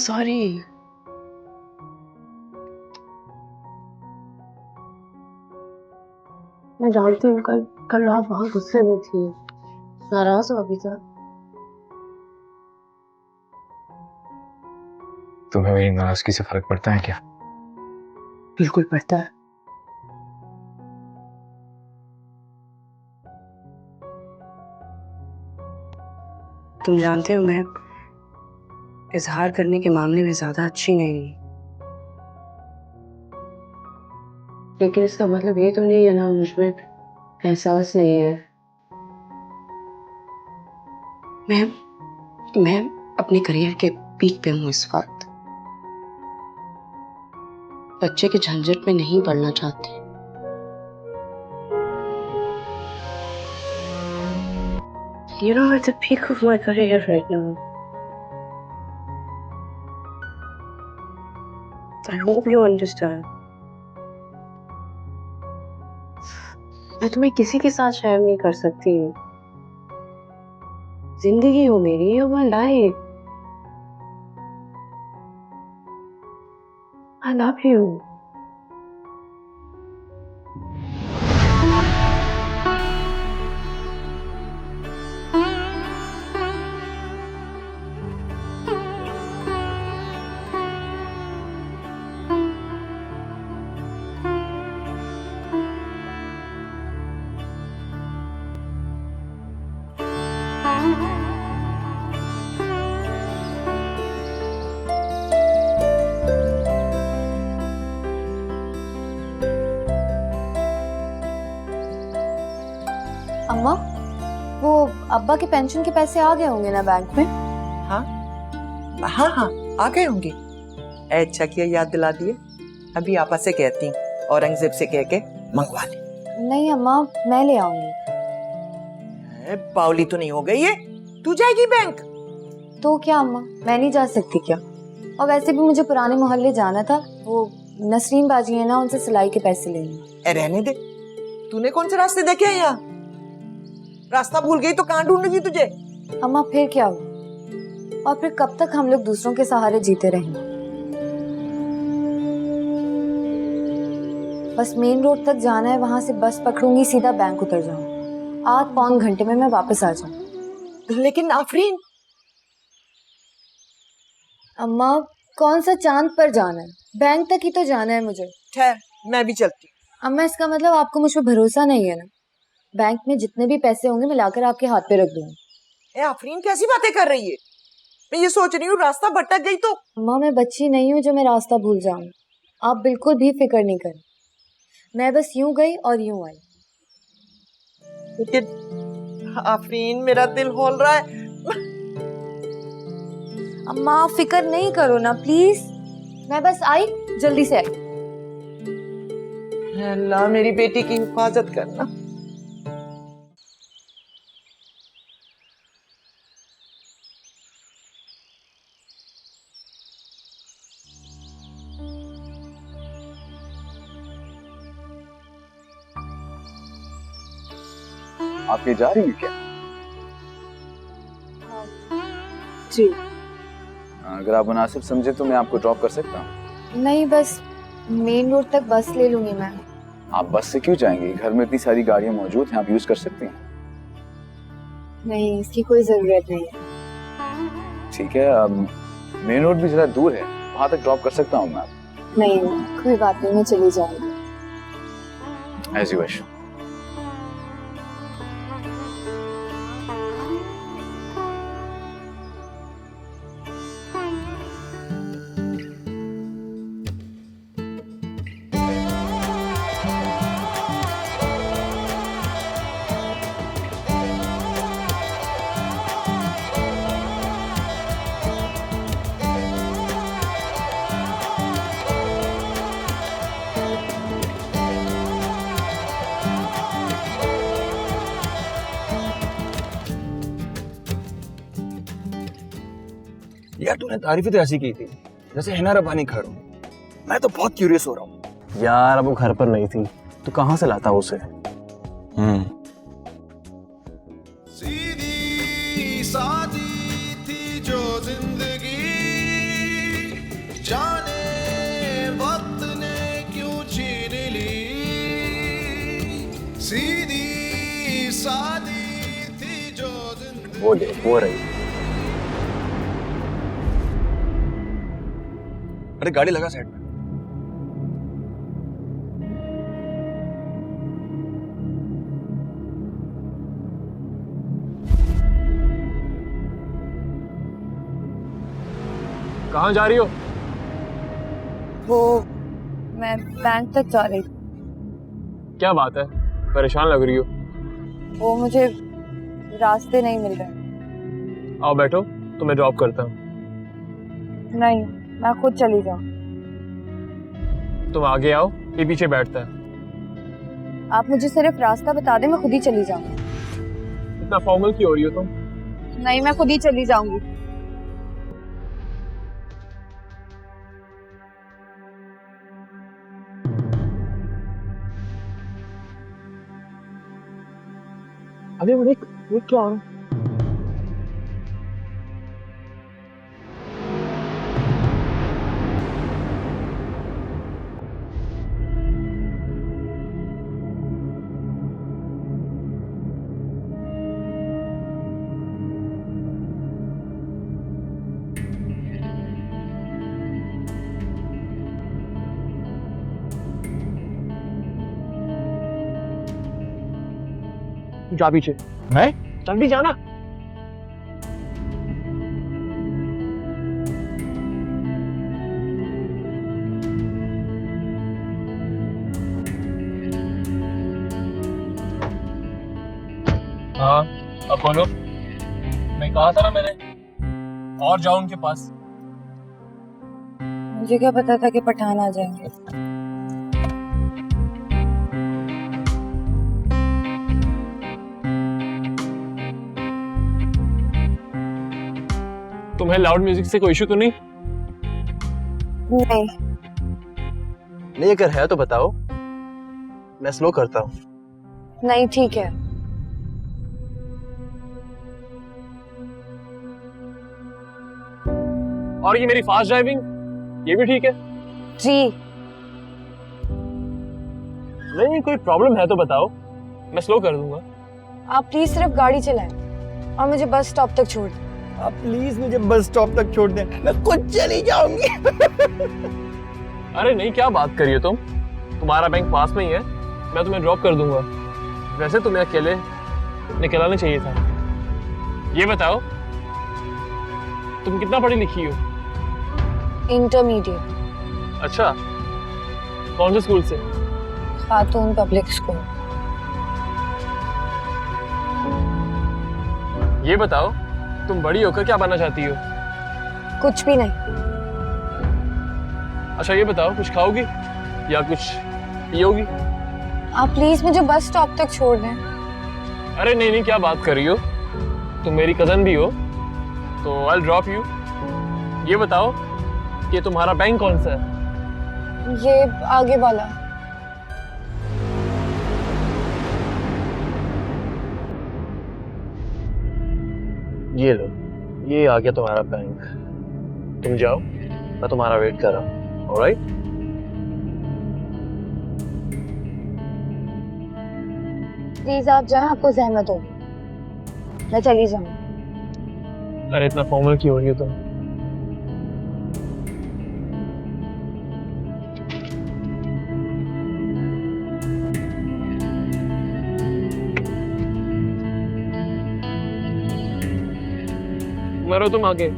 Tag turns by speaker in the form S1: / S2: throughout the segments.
S1: Sorry. मैं जानती हूँ कल कल आप बहुत गुस्से में थी, नाराज हो अभी तक।
S2: तुम्हें मेरी नाराजगी से फर्क पड़ता है क्या?
S1: बिल्कुल पड़ता है। तुम जानते हो मैं इजहार करने के मामले में ज्यादा अच्छी नहीं हूँ, लेकिन इसका मतलब ये तो नहीं है ना मुझमें एहसास नहीं है। मैं अपने करियर के पीक पे हूँ इस वक्त। बच्चे के झंझट में नहीं पड़ना चाहती। You know, at the peak of my career right now. I hope you understand. मैं तुम्हें किसी के साथ शेयर नहीं कर सकती। जिंदगी हो मेरी, हो my life. I love you.
S3: अम्मा, वो अब्बा के पेंशन के पैसे आ गए होंगे ना बैंक में?
S4: हाँ हाँ हाँ, आ गए होंगे। अच्छा किया याद दिला दिए। अभी आपा से कहती हूँ, औरंगजेब से कह के मंगवा ले।
S3: नहीं अम्मा, मैं ले आऊंगी।
S4: बावली तो नहीं हो गई है? तू जाएगी बैंक?
S3: तो क्या अम्मा, मैं नहीं जा सकती क्या? और वैसे भी मुझे पुराने मोहल्ले जाना था, वो नसरीन बाजी है ना, उनसे सिलाई के पैसे लेने।
S4: रहने दे, तूने कौन से रास्ते देखे हैं यहाँ? रास्ता भूल गई तो कहाँ ढूंढूंगी तुझे?
S3: अम्मा फिर क्या हुआ? और फिर कब तक हम लोग दूसरों के सहारे जीते रहेंगे? बस मेन रोड तक जाना है, वहां से बस पकड़ूंगी, सीधा बैंक उतर जाऊंगी। आध पौन घंटे में मैं वापस आ जाऊंगी।
S4: लेकिन आफरीन,
S3: अम्मा कौन सा चांद पर जाना है? बैंक तक ही तो जाना है मुझे।
S4: ठहर, मैं भी चलती हूँ।
S3: अम्मा इसका मतलब आपको मुझ पर भरोसा नहीं है ना? बैंक में जितने भी पैसे होंगे मैं लाकर आपके हाथ पे रख दूंगी।
S4: आफरीन कैसी बातें कर रही है? मैं ये सोच रही हूँ रास्ता भटक गई तो।
S3: अम्मा मैं बच्ची नहीं हूँ जो मैं रास्ता भूल जाऊँ। आप बिल्कुल भी फिक्र नहीं करें, मैं बस यूं गई और यूं आई।
S4: लेकिन आफरीन, मेरा दिल हौल रहा है।
S3: अम्मा आप फिक्र नहीं करो ना प्लीज, मैं बस आई, जल्दी से आई।
S4: अल्लाह मेरी बेटी की हिफाजत करना।
S2: आप ये जा रही हैं क्या?
S3: जी
S2: अगर आप मुनासिब समझे तो मैं आपको ड्रॉप कर सकता हूँ।
S3: नहीं, बस मेन रोड तक बस ले लूंगी मैं।
S2: आप बस से क्यों जाएंगे? घर में इतनी सारी गाड़ियाँ मौजूद हैं, आप यूज कर सकती हैं।
S3: नहीं, इसकी कोई जरूरत नहीं है।
S2: ठीक है, मेन रोड भी जरा दूर है, वहां तक ड्रॉप कर सकता हूँ मैं आपको।
S3: नहीं कोई बात नहीं, मैं चली जाऊंगी।
S2: As you wish.
S5: यार तूने तारीफ तो ऐसी की थी जैसे हिना रब्बानी खड़ा हूं। मैं तो बहुत क्यूरियस हो रहा हूँ।
S6: यार अब वो घर पर नहीं थी तो कहाँ से लाता उसे?
S7: सीधी सादी थी जो जिंदगी, सीधी सादी थी जो जिंदगी।
S6: वो देख वो रही।
S5: अरे गाड़ी लगा साइड में।
S6: कहाँ जा रही हो?
S3: वो मैं बैंक तक जा रही थी।
S6: क्या बात है, परेशान लग रही हो।
S3: वो मुझे रास्ते नहीं मिल रहे।
S6: आओ बैठो, तुम्हें ड्रॉप करता हूँ।
S3: नहीं, मैं खुद चली जाऊँ।
S6: तुम आगे आओ, ये पीछे बैठता है।
S3: आप मुझे सिर्फ रास्ता बता दें, मैं खुद ही चली जाऊँगी।
S6: इतना फॉर्मल क्यों हो रही हो तुम?
S3: नहीं, मैं खुद ही चली जाऊँगी।
S6: अरे वो क्या हो रहा है? जा पीछे।
S5: मैं?
S6: जल्दी जाना। हाँ, अब बोलो। मैं कहा था ना मैंने, और जाओ उनके पास।
S3: मुझे क्या पता था कि पठान आ जाएंगे।
S6: तुम्हें लाउड म्यूजिक से कोई इशू तो नहीं?
S3: नहीं,
S6: नहीं, अगर है तो बताओ, मैं स्लो करता हूँ।
S3: नहीं ठीक है।
S6: और ये मेरी फास्ट ड्राइविंग, ये भी ठीक है?
S3: जी।
S6: नहीं, कोई प्रॉब्लम है तो बताओ, मैं स्लो कर दूंगा।
S3: आप प्लीज सिर्फ गाड़ी चलाएं और मुझे बस स्टॉप तक छोड़ दें।
S5: आप प्लीज मुझे बस स्टॉप तक छोड़ दें, मैं खुद चली जाऊंगी।
S6: अरे नहीं, क्या बात करिए तुम? तुम्हारा बैंक पास में ही है, मैं तुम्हें ड्रॉप कर दूंगा। वैसे तुम्हें अकेले निकलना चाहिए था। ये बताओ, तुम कितना पढ़ी लिखी हो?
S3: इंटरमीडिएट।
S6: अच्छा, कौन से स्कूल से?
S3: खातून पब्लिक स्कूल।
S6: ये बताओ, तुम बड़ी होकर क्या बनना चाहती हो?
S3: कुछ भी नहीं।
S6: अच्छा ये बताओ, कुछ खाओगी या कुछ पियोगी?
S3: आप प्लीज मुझे बस स्टॉप तक छोड़ दें।
S6: अरे नहीं नहीं, क्या बात कर रही हो? तुम मेरी कजन भी हो, तो आई ड्रॉप यू। ये बताओ कि तुम्हारा बैंक कौन सा है?
S3: ये आगे वाला।
S6: ये लो, ये आ गया तुम्हारा बैंक। तुम जाओ, मैं तुम्हारा वेट कर रहा हूँ। ऑलराइट?
S3: प्लीज आप जाएं, आपको जहमत होगी। मैं चली जाऊँ।
S6: अरे इतना फॉर्मल क्यों हो रही हो तुम? मरो तुम आगे।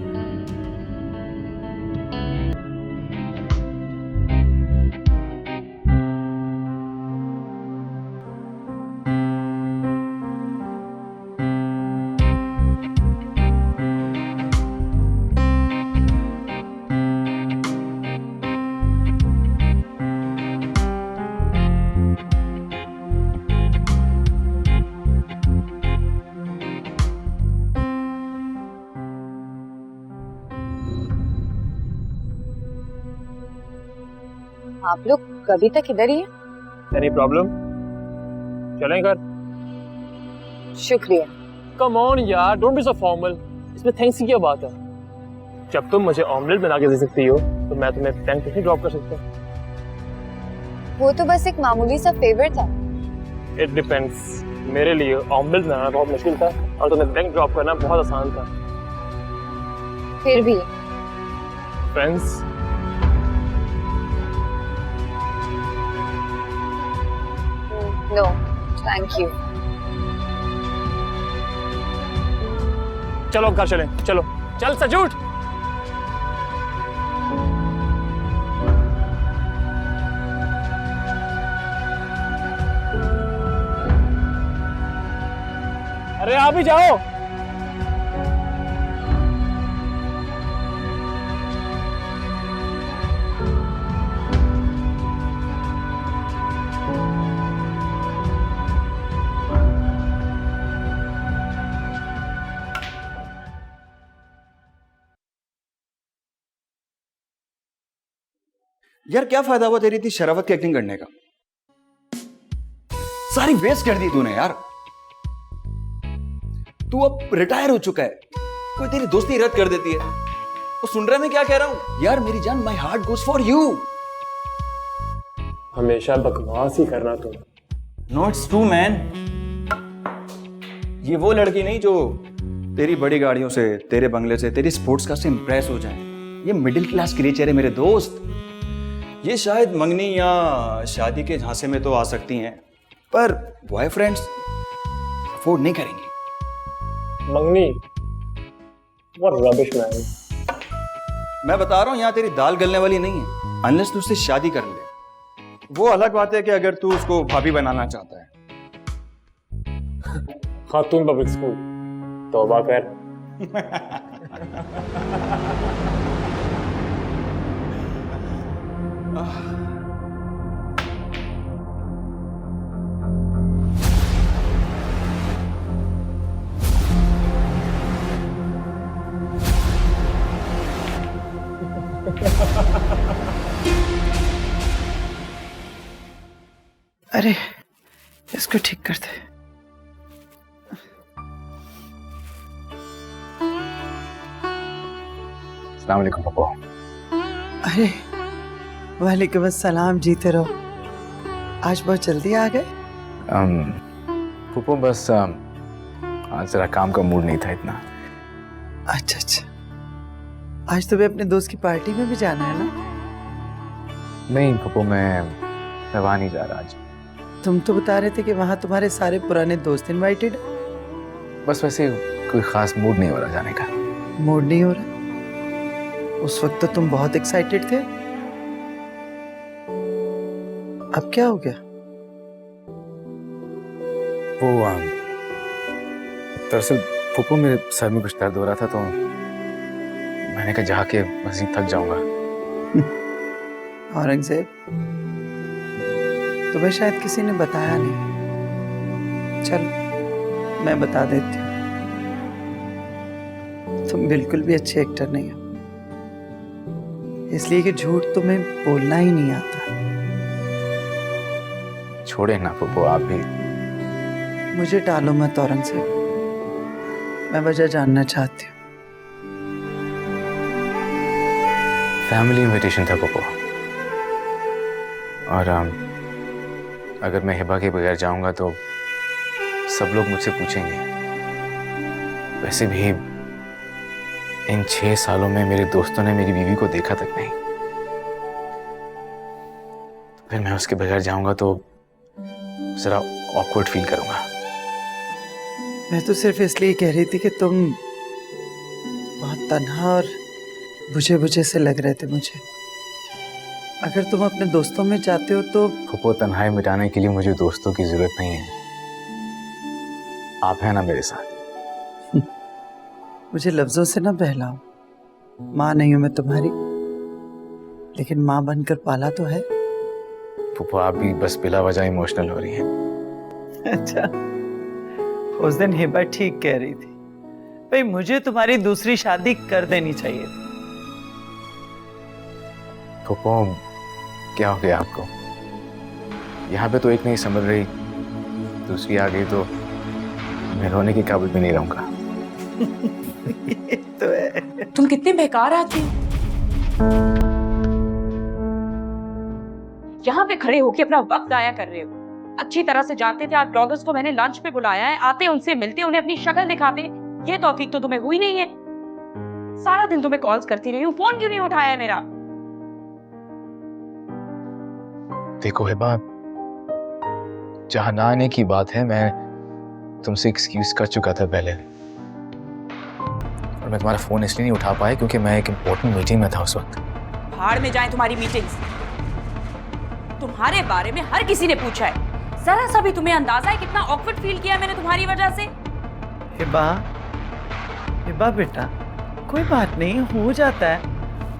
S3: आप लोग कभी तक इधर ही हैं?
S6: Any problem? चलें घर?
S3: शुक्रिया।
S6: कम ऑन यार, डोंट बी सो फॉर्मल। इसमें थैंक्स की क्या बात है? जब तुम मुझे ऑमलेट बना के दे सकती हो, तो मैं तुम्हें बैंक पे ड्रॉप कर सकता हूँ।
S3: वो तो बस एक मामूली सा फेवर था।
S6: It depends. मेरे लिए ऑमलेट बनाना बहुत मुश्किल था और तुम्हें बैंक ड्रॉप करना बहुत आसान था।
S3: फिर भी
S6: फ्रेंड्स,
S3: नो थैंक यू।
S6: चलो घर चलें, चलो चल सजूट। अरे आप ही जाओ।
S5: यार क्या फायदा हुआ तेरी इतनी शराफत की एक्टिंग करने का? सारी वेस्ट कर दी तूने यार। तू अब रिटायर हो चुका है, कोई तेरी दोस्ती रद्द कर देती है। वो सुन रहा है मैं क्या कह रहा हूं? यार मेरी जान, my heart goes for you.
S6: हमेशा बकवास ही करना तुम।
S5: No it's true man. ये वो लड़की नहीं जो तेरी बड़ी गाड़ियों से, तेरे बंगले से, तेरी स्पोर्ट्स कार से इंप्रेस हो जाए। ये मिडिल क्लास क्रिएचर है मेरे दोस्त। ये शायद मंगनी या शादी के झांसे में तो आ सकती हैं, पर बॉयफ्रेंड्स अफोर्ड नहीं करेंगे।
S6: मंगनी, what rubbish man।
S5: मैं बता रहा हूं यहाँ तेरी दाल गलने वाली नहीं है, अनलेस तू उससे शादी कर ले। वो अलग बात है कि अगर तू उसको भाभी बनाना चाहता है।
S6: खातून पब्लिक स्कूल, तौबा कर।
S4: अरे इसको ठीक कर दे।
S2: अस्सलाम वालेकुम पप्पू।
S4: अरे वालेकुम अस्सलाम, जीते रहो। आज बहुत जल्दी आ गए।
S2: पप्पू बस आज जरा काम का मूड नहीं था इतना।
S4: अच्छा अच्छा, आज तुम्हें अपने दोस्त की पार्टी में भी जाना है ना?
S2: नहीं पप्पू, मैं वहां नहीं जा रहा आज।
S4: तुम तो बता रहे थे कि वहाँ तुम्हारे सारे पुराने दोस्त इनवाइटेड।
S2: बस वैसे कोई खास मूड नहीं हो रहा जाने का।
S4: मूड नहीं हो रहा? उस वक्त तो तुम बहुत एक्साइटेड थे, अब क्या हो गया?
S2: वो दरअसल पप्पू मेरे सर में कुछ दर्द हो रहा था, तो मैंने कहा जाके मजीद थक जाऊंगा।
S4: औरंगजेब, तुम्हें शायद किसी ने बताया नहीं। चल मैं बता देती हूँ, तुम बिल्कुल भी अच्छे एक्टर नहीं हो, इसलिए कि झूठ तुम्हें बोलना ही नहीं आता।
S2: छोड़े ना पप्पू, आप भी।
S4: मुझे टालो मत औरंगजेब, मैं वजह जानना चाहती हूँ।
S2: फैमिली इनविटेशन था पप्पू, और अगर मैं हिबा के बगैर जाऊंगा तो सब लोग मुझसे पूछेंगे। वैसे भी इन 6 सालों में मेरे दोस्तों ने मेरी बीवी को देखा तक नहीं। फिर मैं उसके बगैर जाऊंगा तो जरा ऑकवर्ड फील करूंगा।
S4: मैं तो सिर्फ इसलिए कह रही थी कि तुम बहुत तन्हा और बुझे बुझे से लग रहे थे मुझे। अगर तुम अपने दोस्तों में जाते हो तो।
S2: पप्पू, तन्हाई मिटाने के लिए मुझे दोस्तों की जरूरत नहीं है, आप हैं ना मेरे साथ।
S4: मुझे लफ्जों से ना बहलाओ। माँ नहीं हूं मैं तुम्हारी, लेकिन माँ बनकर पाला तो है।
S2: पप्पू, आप भी बस बिला वजह इमोशनल हो रही हैं।
S4: अच्छा, उस दिन हिबा ठीक कह रही थी भाई, मुझे तुम्हारी दूसरी शादी कर देनी चाहिए थी।
S2: पप्पू, क्या हो गया आपको? यहाँ पे तो एक नहीं समझ रही, दूसरी आ गई तो मैं रोने के काबिल भी नहीं रहूंगा।
S4: ये तो है।
S8: तुम कितने बेकार आदमी हो। यहाँ पे खड़े होके अपना वक्त जाया कर रहे हो। अच्छी तरह से जानते थे। आज ब्लॉगर्स को मैंने लंच पे बुलाया है, आते उनसे मिलते, उन्हें अपनी शक्ल दिखाते। ये तौफीक तो तुम्हें हुई नहीं है। सारा दिन तुम्हें कॉल्स करती रही हूँ, फोन क्यों नहीं उठाया है मेरा?
S2: देखो हिबा, जहां ना आने की बात है, मैं तुमसे एक्सक्यूज कर चुका था पहले, और मैं तुम्हारा फोन इसलिए नहीं उठा पाया क्योंकि मैं एक इम्पोर्टेंट मीटिंग में था उस वक्त।
S8: भाड़ में जाए तुम्हारी मीटिंग्स। तुम्हारे बारे में हर किसी ने पूछा है। जरा सा भी तुम्हें अंदाजा है कितना ऑकवर्ड फील किया मैंने तुम्हारी वजह से?
S4: हिबा, हिबा बेटा, कोई बात नहीं, हो जाता है।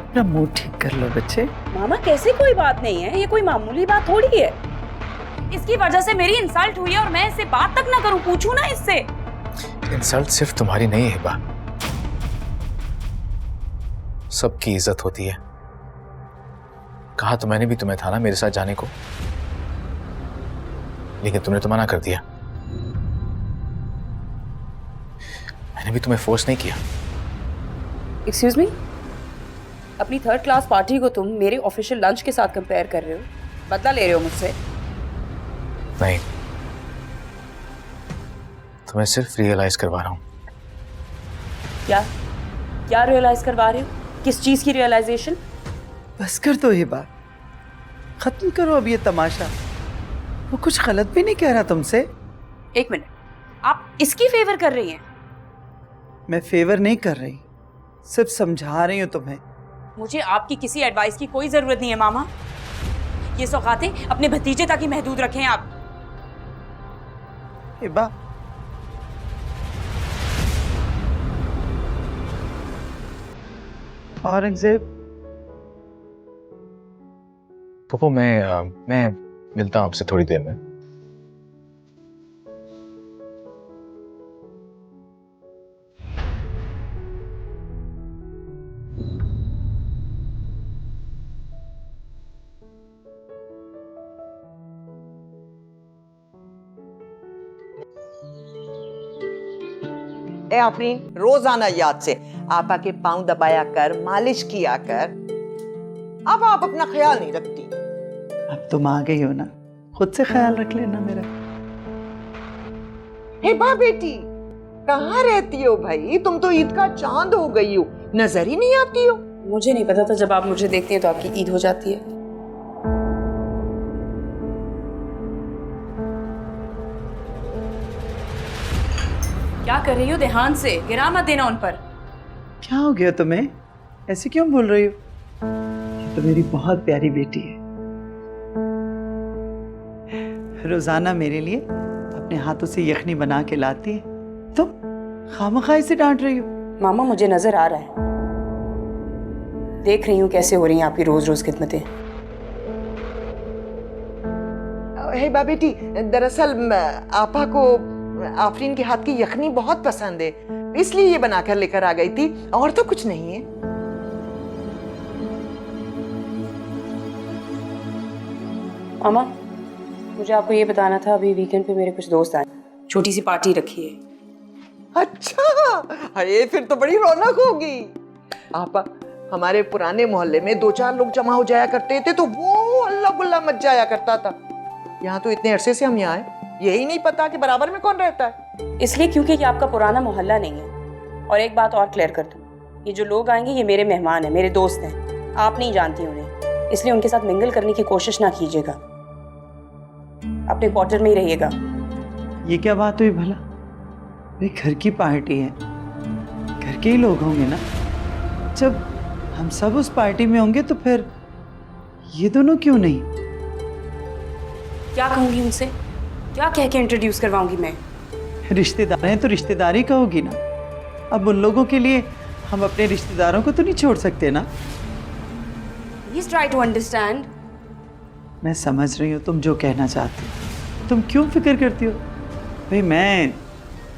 S4: अपना मूड ठीक कर लो बच्चे।
S8: मामा कैसे कोई बात नहीं है? ये कोई मामूली बात थोड़ी है। इसकी वजह से मेरी इंसल्ट हुई है और मैं इससे बात तक ना करूं, पूछूं ना इससे।
S2: इंसल्ट सिर्फ तुम्हारी नहीं है हिबा, सबकी इज्जत होती है। कहा तो मैंने भी तुम्हें था ना मेरे साथ जाने को, लेकिन तुमने तो मना कर दिया। मैंने भी तुम्हें फोर्स नहीं किया।
S8: एक्सक्यूज मी, अपनी थर्ड क्लास पार्टी को तुम मेरे ऑफिशियल लंच के साथ कंपेयर कर रहे हो? बदला ले रहे हो मुझसे?
S2: नहीं, तुम्हें सिर्फ रियलाइज करवा रहा हूं।
S8: क्या क्या रियलाइज करवा रहे हो? किस चीज की रियलाइजेशन?
S4: बस कर दो हिबा, खत्म करो अब ये तमाशा। वो कुछ गलत भी नहीं कह रहा तुमसे।
S8: एक मिनट, आप इसकी फेवर कर रही हैं?
S4: मैं फेवर नहीं कर रही, सिर्फ समझा रही हूँ तुम्हें।
S8: मुझे आपकी किसी एडवाइस की कोई जरूरत नहीं है मामा। ये सौगातें अपने भतीजे तक ही महदूद रखें आप।
S4: हिबा, औरंगजेब,
S2: पप्पू, मैं मिलता हूं आपसे थोड़ी देर में।
S9: ए आफरीन, रोजाना याद से आपा के पांव दबाया कर, मालिश किया कर। अब आप अपना ख्याल नहीं रखती।
S4: अब तुम आ गई हो ना, खुद से ख्याल रख लेना मेरा।
S9: हिबा बेटी, कहाँ रहती हो भाई? तुम तो ईद का चांद हो गई हो, नजर ही नहीं आती हो।
S8: मुझे नहीं पता था जब आप मुझे देखती हैं तो आपकी ईद हो जाती है। क्या कर रही हो? ध्यान से, गिरा मत देना उन पर।
S4: क्या हो गया तुम्हें? ऐसे क्यों बोल रही हो? ये तो मेरी बहुत प्यारी बेटी है। रोजाना मेरे लिए अपने हाथों से यखनी बना के लाती है, तुम खामखाई से डांट रही हो।
S8: मामा, मुझे नजर आ रहा है, देख रही हूँ कैसे हो रही हैं आपकी रोज रोज खिदमतें।
S9: हिबा बेटी, दरअसल आपा को आफरीन के हाथ की यखनी बहुत पसंद है, इसलिए ये बनाकर लेकर आ गई थी, और तो कुछ नहीं है।
S8: मामा, मुझे आपको ये बताना था, अभी वीकेंड पे मेरे कुछ दोस्त आए, छोटी सी पार्टी रखी है।
S9: अच्छा, अरे फिर तो बड़ी रौनक होगी। आपा, हमारे पुराने मोहल्ले में 2-4 लोग जमा हो जाया करते थे तो वो हल्ला गुल्ला मच जाया करता था। यहाँ तो इतने अरसे से हम यहाँ आए, यही नहीं पता कि बराबर में कौन रहता है।
S8: इसलिए क्योंकि ये आपका पुराना मोहल्ला नहीं है। और एक बात और क्लियर कर दूं, ये जो लोग आएंगे ये मेरे मेहमान हैं, मेरे दोस्त हैं, आप नहीं जानती उन्हें, इसलिए उनके साथ मिंगल करने की कोशिश ना कीजिएगा, अपने क्वार्टर में ही रहिएगा।
S4: ये क्या बात हुई भला? भाई घर की पार्टी है, घर के ही लोग होंगे ना। जब हम सब उस पार्टी में होंगे तो फिर ये दोनों क्यों नहीं?
S8: क्या कहूंगी उनसे? क्या कह के इंट्रोड्यूस करवाऊंगी मैं?
S4: रिश्तेदार हैं तो रिश्तेदारी का होगी ना। अब उन लोगों के लिए हम अपने रिश्तेदारों को तो नहीं छोड़ सकते ना।
S8: Please try to understand.
S4: मैं समझ रही हूँ तुम जो कहना चाहती हो, तुम क्यों फिक्र करती हो? भाई मैं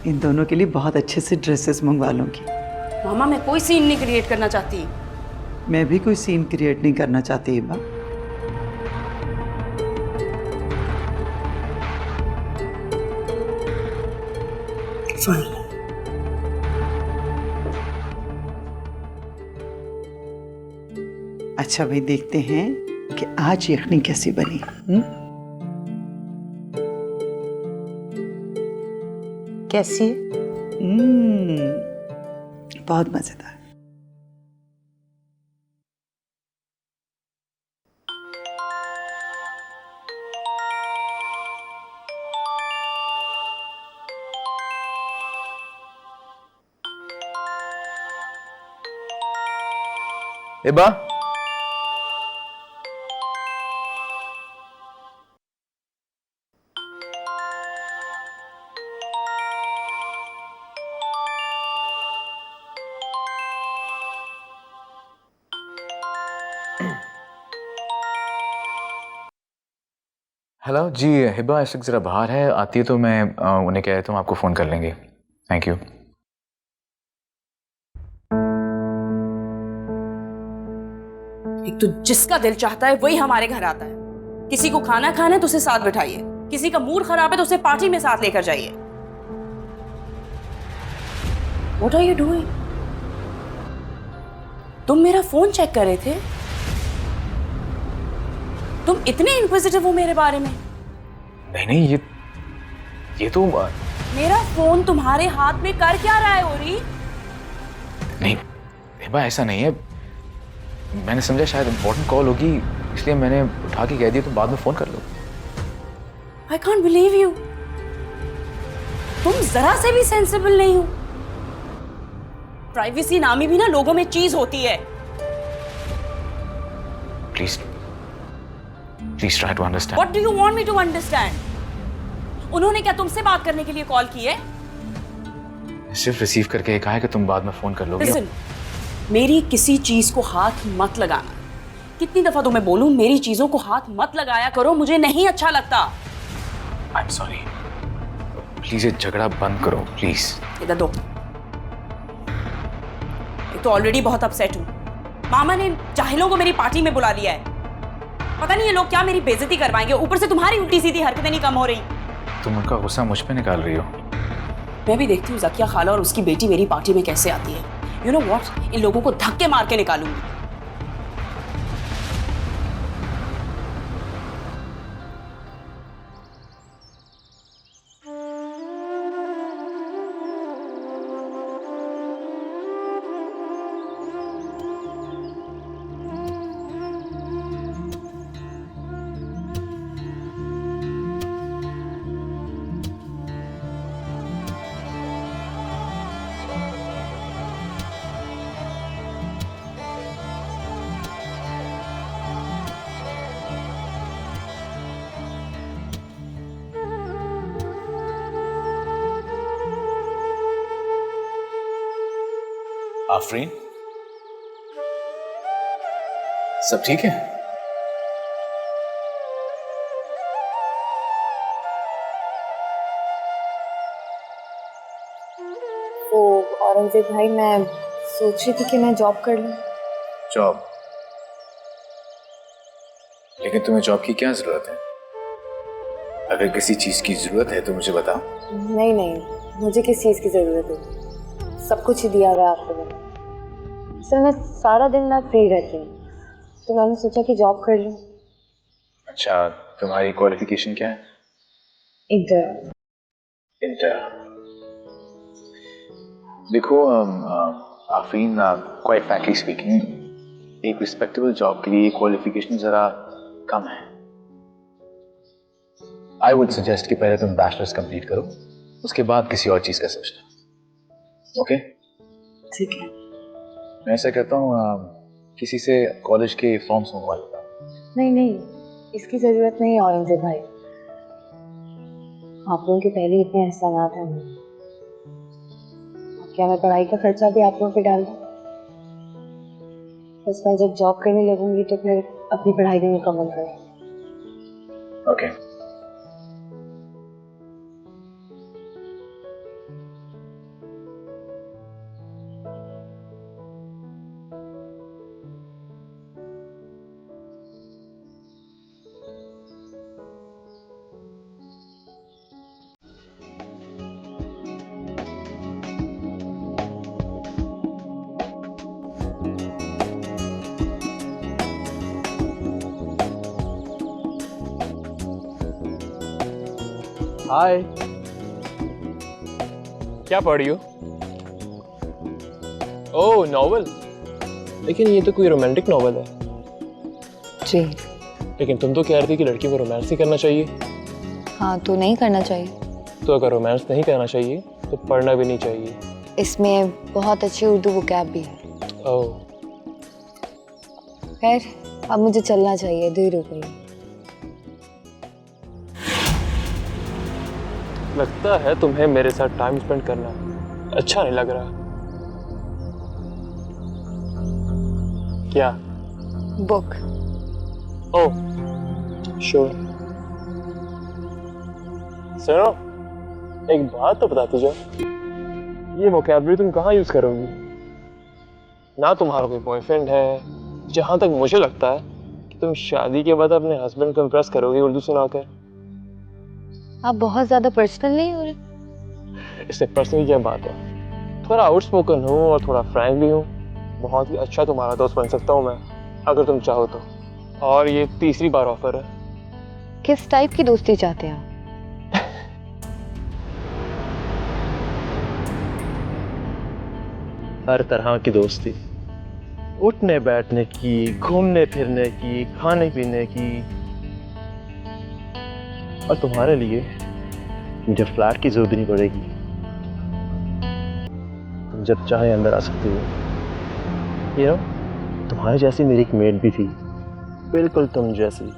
S4: इन दोनों के लिए बहुत अच्छे से ड्रेसेस मंगवा लूँगी।
S8: मामा, मैं कोई सीन नहीं क्रिएट करना चाहती।
S4: मैं भी कोई सीन क्रिएट नहीं करना चाहती हिबा। अच्छा भाई, देखते हैं कि आज यखनी कैसी बनी।
S9: कैसी है?
S4: बहुत मजेदार।
S2: हिबा, हेलो जी। हिबा इस वक्त ज़रा बाहर है, आती है तो मैं उन्हें कह देता हूँ आपको फ़ोन कर लेंगे। Thank you.
S8: एक तो जिसका दिल चाहता है वही हमारे घर आता है। किसी को खाना खाना है तो उसे साथ बिठाइए, किसी का मूड खराब है तो उसे पार्टी में साथ लेकर जाइए। What are you doing? तुम मेरा फोन चेक कर रहे थे? तुम इतने इंक्विजिटिव हो मेरे बारे में?
S2: नहीं नहीं, ये तो
S8: मेरा फोन तुम्हारे हाथ में कर क्या रहा है ओरी?
S2: नहीं हिबा, ऐसा नहीं है। मैंने समझा शायद इम्पोर्टेंट कॉल होगी, इसलिए मैंने उठा के कह दिया, तुम बाद में फोन कर लो।
S8: I can't believe you. तुम जरा से भी सेंसिबल नहीं हो। प्राइवेसी नामी भी ना लोगों में चीज होती है।
S2: Please try to understand.
S8: What do you want me to understand? उन्होंने क्या तुमसे बात करने के लिए कॉल की है?
S2: सिर्फ रिसीव करके कहा है कि तुम बाद में फोन कर लोगे।
S8: Listen, मेरी किसी चीज को हाथ मत लगाना। कितनी दफा तुम्हें बोलूं मेरी चीजों को हाथ मत लगाया करो, मुझे नहीं अच्छा लगता।
S2: I'm sorry. प्लीज ये झगड़ा बंद करो प्लीज।
S8: इधर दो। एक तो ऑलरेडी बहुत अपसेट हूं। मामा ने जाहिलों को मेरी पार्टी में बुला लिया है। पता नहीं ये लोग क्या मेरी बेइज्जती करवाएंगे, ऊपर से तुम्हारी उल्टी सीधी हरकतें नहीं कम हो रही।
S2: तुम उनका गुस्सा मुझ पे निकाल रही हो।
S8: मैं भी देखती हूँ ज़किया खाला और उसकी बेटी मेरी पार्टी में कैसे आती है। यू नो व्हाट, इन लोगों को धक्के मार के निकालूंगी।
S2: आफरीन, सब ठीक है?
S3: वो औरंगजेब भाई, मैं सोच रही थी कि मैं जॉब कर लूं।
S2: जॉब? लेकिन तुम्हें जॉब की क्या जरूरत है? अगर किसी चीज की जरूरत है तो मुझे बताओ।
S3: नहीं नहीं, मुझे किस चीज़ की ज़रूरत है? सब कुछ ही दिया हुआ है आपको। सर मैं सारा दिन ना फ्री रहती हूँ, तो मैंने सोचा कि जॉब कर लूँ।
S2: अच्छा, तुम्हारी क्वालिफिकेशन क्या है?
S3: इंटर।
S2: इंटर। देखो आफरीन, क्वाइट फ्रैंकली स्पीकिंग, एक रिस्पेक्टेबल जॉब के लिए क्वालिफिकेशन जरा कम है। आई वुड सजेस्ट कि पहले तुम बैचलर्स कंप्लीट करो, उसके बाद किसी और चीज का सोचना। ओके?
S3: ठीक है।
S2: मैं ऐसा कहता हूँ, किसी से कॉलेज के फॉर्म्स मंगवा लेता हूँ।
S3: नहीं नहीं, इसकी ज़रूरत नहीं है औरंगजेब भाई। आप लोगों के पहले इतने एहसानात हैं मुझे। क्या मैं पढ़ाई का खर्चा भी आप लोगों पे डाल दूँ? बस मैं जब जॉब करने लगूंगी तो फिर अपनी पढ़ाई भी मुकम्मल करूँगी।
S2: ओके।
S5: हाय।
S6: क्या पढ़ रही हो? ओह, नॉवल। लेकिन ये तो कोई रोमांटिक नॉवल है।
S3: जी।
S6: लेकिन तुम तो कह रही थी कि लड़की को रोमांस ही करना चाहिए।
S3: हाँ, तो नहीं करना चाहिए।
S6: तो अगर रोमांस नहीं करना चाहिए तो पढ़ना भी नहीं चाहिए।
S3: इसमें बहुत अच्छी उर्दू वोकैब भी है।
S6: ओह,
S3: खैर, अब मुझे चलना चाहिए, देर हो गई।
S6: लगता है तुम्हें मेरे साथ टाइम स्पेंड करना अच्छा नहीं लग रहा। क्या?
S3: बुक।
S6: ओह, श्योर। सुनो, एक बात तो बताती जाओ, ये वोकैबुलरी तुम कहाँ यूज करोगी? ना तुम्हारा कोई बॉयफ्रेंड है। जहां तक मुझे लगता है कि तुम शादी के बाद अपने हस्बैंड को इम्प्रेस करोगी उर्दू सुनाकर।
S3: आप बहुत ज्यादा पर्सनल नहीं हो रहे?
S6: इससे पर्सनल क्या बात है? थोड़ा आउटस्पोकन हूँ और थोड़ा फ्रैंक भी हूँ। बहुत ही अच्छा तुम्हारा दोस्त बन सकता हूँ मैं, अगर तुम चाहो तो। और ये तीसरी बार ऑफर है।
S3: किस टाइप की दोस्ती चाहते हैं आप?
S6: हर तरह की दोस्ती, उठने बैठने की, घूमने फिरने की, खाने पीने की। और तुम्हारे लिए मुझे फ्लैट की जरूरत नहीं पड़ेगी। तुम जब चाहे अंदर आ सकती हो। ये तुम्हारे जैसी मेरी एक मेट भी थी, बिल्कुल तुम जैसी।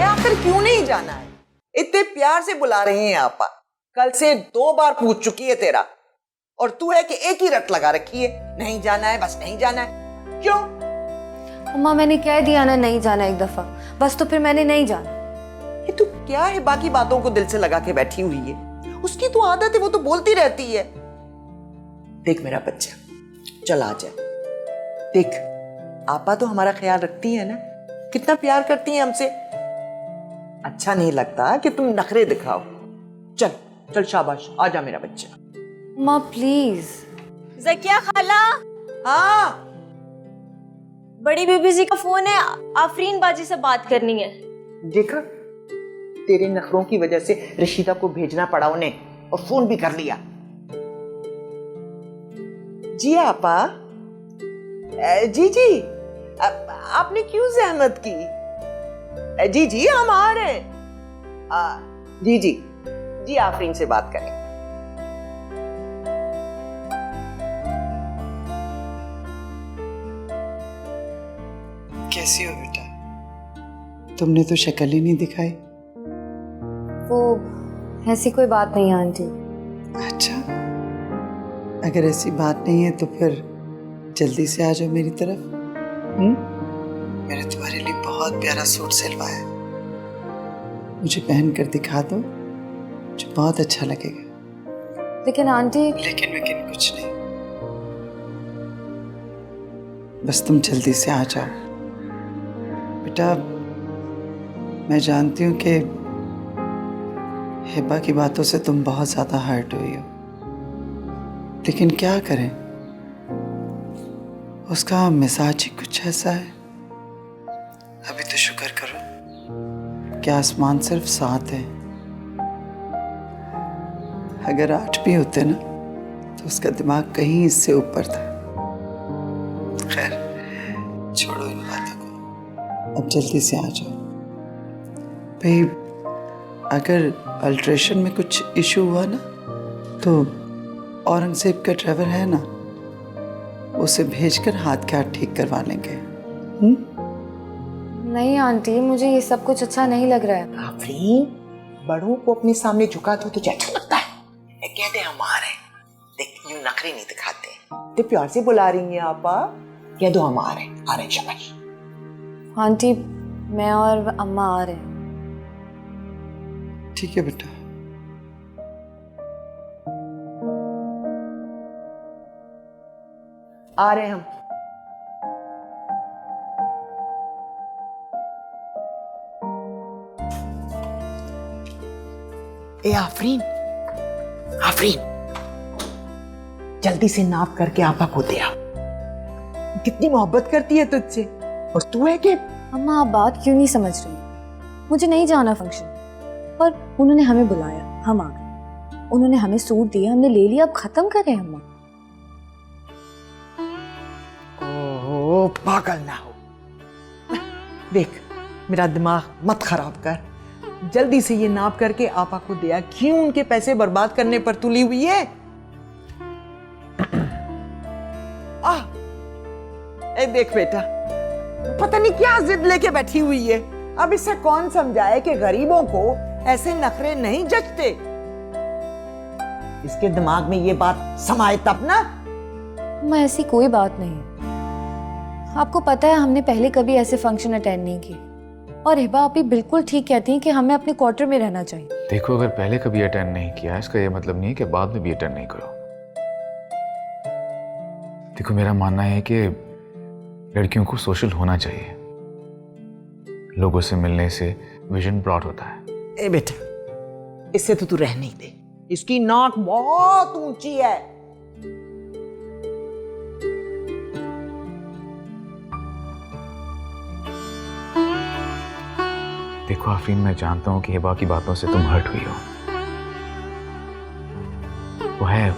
S9: आखिर क्यों नहीं जाना है? इतने प्यार से बुला रहे हैं आपा। कल से 2 बार पूछ चुकी है तेरा, और तू है कि एक ही रट लगा रखी है, नहीं जाना है, बस नहीं जाना है। क्यों?
S3: अम्मा, मैंने कह दिया ना नहीं जाना एक दफा, बस तो फिर मैंने नहीं जाना।
S9: ये तू क्या है बाकी बातों को दिल से लगा के बैठी हुई है? उसकी तो आदत है, वो तो बोलती रहती है। देख मेरा बच्चा, चल आ जा। देख, आपा तो हमारा ख्याल रखती है ना, कितना प्यार करती है हमसे। अच्छा नहीं लगता कि तुम नखरे दिखाओ। चल चल, शाबाश, आ जा मेरा बच्चा।
S3: माँ प्लीज।
S10: ज़किया खाला,
S9: हाँ,
S10: बड़ी बीबी जी का फोन है, आफरीन बाजी से बात करनी है।
S9: देखा, तेरे नखरों की वजह से रशीदा को भेजना पड़ा उन्हें, और फोन भी कर लिया। जी आपा। जी जी, आपने क्यों जहमत की? जी जी, हम आ रहे हैं। जी जी जी, आफरीन से बात करें।
S4: कैसी हो बेटा? तुमने तो शक्ल ही नहीं दिखाई।
S3: वो ऐसी कोई बात नहीं है आंटी।
S4: अच्छा, अगर ऐसी बात नहीं है तो फिर जल्दी से आ जाओ मेरी तरफ। मैंने तुम्हारे लिए बहुत प्यारा सूट सिलवाया है, मुझे पहन कर दिखा दो, मुझे बहुत अच्छा लगेगा।
S3: लेकिन आंटी।
S4: लेकिन कुछ नहीं, बस तुम जल्दी से आ जाओ। बेटा, मैं जानती हूँ कि हिबा की बातों से तुम बहुत ज्यादा हर्ट हुई हो, लेकिन क्या करें, उसका मिजाज ही कुछ ऐसा है। अभी तो शुक्र करो कि आसमान सिर्फ 7 है, अगर 8 भी होते ना तो उसका दिमाग कहीं इससे ऊपर था। खैर, छोड़ो इन बातों को, अब जल्दी से आ जाओ। भाई, अगर अल्ट्रेशन में कुछ इशू हुआ ना तो औरंगजेब का ड्राइवर है ना, उसे भेजकर हाथ के हाथ ठीक करवा लेंगे।
S3: नहीं आंटी, मुझे ये सब कुछ अच्छा नहीं लग रहा है।
S9: आफरीन, बड़ों को अपने सामने झुका दो तो अच्छा लगता है। कहते हम आ रहे हैं, देख यूं नखरे नहीं दिखाते, तो प्यार से बुला रही हैं आपा। कह दो हम आ रहे हैं, शाबाश।
S3: आंटी, मैं और अम्मा आ रहे हैं।
S4: ठीक है बेटा।
S9: आ रहे हैं हम। ए आफरीन, आफरीन, जल्दी से नाप करके आपा को दे आ। कितनी मोहब्बत करती है तुझसे, और तू है कि
S3: अम्मा आप बात क्यों नहीं समझ रही? मुझे नहीं जाना फंक्शन, पर उन्होंने हमें बुलाया, हम आ गए। उन्होंने हमें सूट दिया, हमने ले लिया, अब खत्म करें अम्मा।
S9: ओह पागल ना हो। देख मेरा दिमाग मत खराब कर, जल्दी से ये नाप करके आपा को दिया। क्यों उनके पैसे बर्बाद करने पर तुली हुई है? ए देख बेटा, पता नहीं क्या जिद लेके बैठी हुई है। अब इसे कौन समझाए कि गरीबों को ऐसे नखरे नहीं जचते। इसके दिमाग में ये बात समाए तब ना।
S3: अम्मा ऐसी कोई बात नहीं, आपको पता है हमने पहले कभी ऐसे फंक्शन अटेंड नहीं किए, और हिबा आप ही बिल्कुल ठीक कहती हैं कि हमें अपने क्वार्टर में रहना चाहिए।
S2: देखो, अगर पहले कभी अटेंड नहीं किया इसका ये मतलब नहीं है कि बाद में भी अटेंड नहीं करो। देखो, मेरा मानना है कि लड़कियों को सोशल होना चाहिए, लोगों से मिलने से विजन ब्रॉड होता है।
S9: ए बेटा, इससे तो तू रह नहीं दे, इसकी नाक बहुत ऊंची है।
S2: देखो आफरीन, मैं जानता हूं कि हिबा की बातों से तुम हर्ट हुई हो, वो है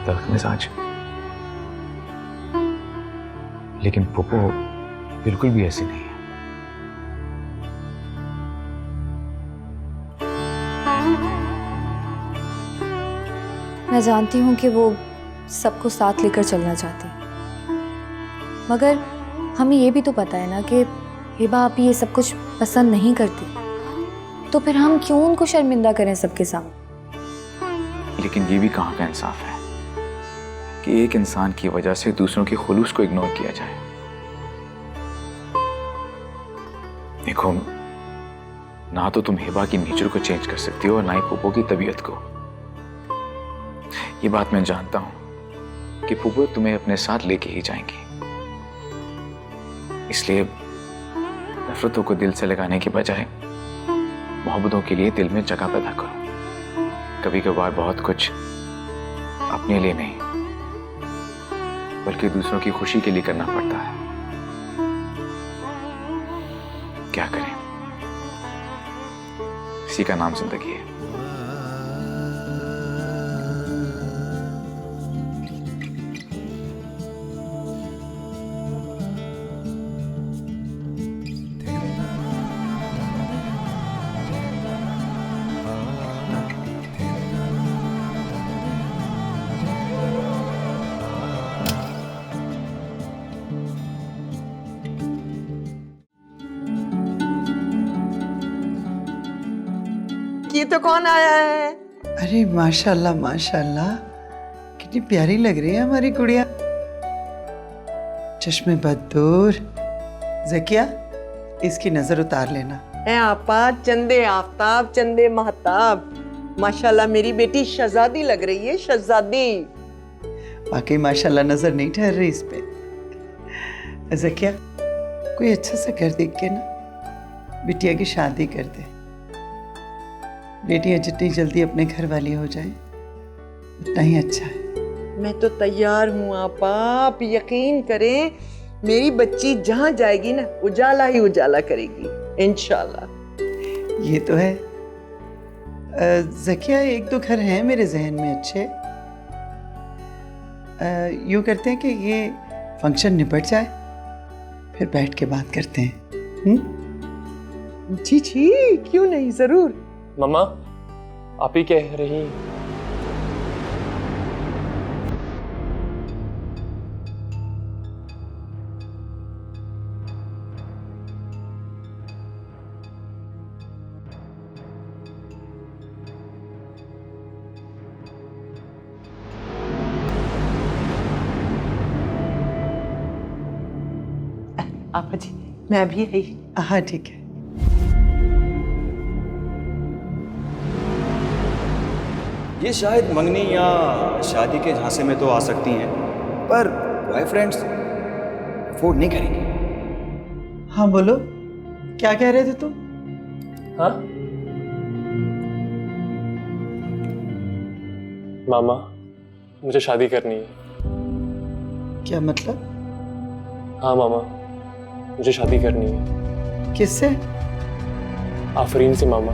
S2: तल्ख मिजाज, लेकिन पुप्पो बिल्कुल भी ऐसी नहीं है।
S3: मैं जानती हूँ कि वो सबको साथ लेकर चलना चाहती है, मगर हमें ये भी तो पता है ना कि हिबा आप ये सब कुछ पसंद नहीं करती, तो फिर हम क्यों उनको शर्मिंदा करें सबके सामने?
S2: लेकिन ये भी कहाँ का इंसाफ है कि एक इंसान की वजह से दूसरों के खुलूस को इग्नोर किया जाए। देखो, ना तो तुम हिबा की नेचर को चेंज कर सकती हो और ना ही पुप्पो की तबीयत को। ये बात मैं जानता हूं कि पुप्पो तुम्हें अपने साथ लेके ही जाएंगी, इसलिए नफरतों को दिल से लगाने के बजाय मोहब्बतों के लिए दिल में जगह पैदा करो। कभी कभार बहुत कुछ अपने लिए नहीं बल्कि दूसरों की खुशी के लिए करना पड़ता है। क्या करें, इसी का नाम जिंदगी है।
S9: ये तो कौन आया है?
S4: अरे माशाल्लाह माशाल्लाह, कितनी प्यारी लग रही है हमारी गुड़िया। चश्मे बदूर। ज़किया, इसकी नजर उतार लेना।
S9: ए आपा, चंदे आफ्ताब चंदे महताब, माशाल्लाह मेरी बेटी शहजादी लग रही है, शहजादी।
S4: वाकई माशाल्लाह नजर नहीं ठहर रही इस पे। ज़किया, कोई अच्छा सा घर देख के ना बिटिया की शादी कर दे। बेटियां जितनी जल्दी अपने घर वाली हो जाएं उतना ही अच्छा है।
S9: मैं तो तैयार हूँ आपा, आप यकीन करें, मेरी बच्ची जहाँ जाएगी ना उजाला ही उजाला करेगी इंशाल्लाह।
S4: ये तो है। ज़किया, एक दो घर हैं मेरे जहन में अच्छे। यूँ करते हैं कि ये फंक्शन निपट जाए, फिर बैठ के बात करते हैं।
S9: जी जी, क्यों नहीं, जरूर।
S6: मम्मा, आप ही कह रही।
S9: आपा जी, मैं भी आई।
S4: हाँ ठीक है।
S5: ये शायद मंगनी या शादी के झांसे में तो आ सकती हैं, पर बॉयफ्रेंड्स अफोर्ड नहीं करेंगे।
S4: हाँ बोलो, क्या कह रहे थे तुम?
S6: हाँ, मामा, मुझे शादी करनी है।
S4: क्या मतलब?
S6: हाँ मामा, मुझे शादी करनी है।
S4: किससे?
S6: आफरीन से मामा।